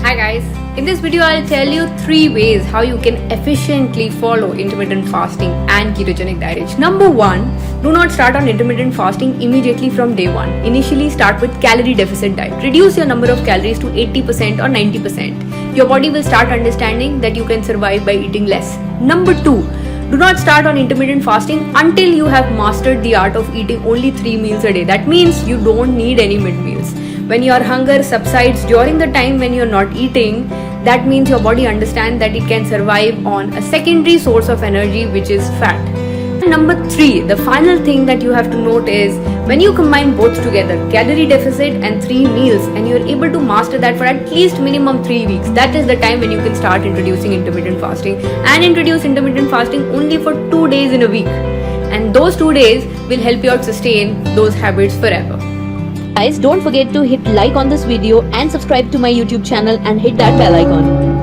Hi guys, in this video I'll tell you 3 ways how you can efficiently follow intermittent fasting and ketogenic diet. Number 1, do not start on intermittent fasting immediately from day 1. Initially start with calorie deficit diet. Reduce your number of calories to 80% or 90%. Your body will start understanding that you can survive by eating less. Number 2, do not start on intermittent fasting until you have mastered the art of eating only 3 meals a day. That means you don't need any mid meals. When your hunger subsides during the time when you're not eating, that means your body understands that it can survive on a secondary source of energy, which is fat. Number 3, the final thing that you have to note is when you combine both together, calorie deficit and 3 meals, and you're able to master that for at least minimum 3 weeks, that is the time when you can start introducing intermittent fasting, and introduce intermittent fasting only for 2 days in a week. And those 2 days will help you out sustain those habits forever. Guys, don't forget to hit like on this video and subscribe to my YouTube channel and hit that bell icon.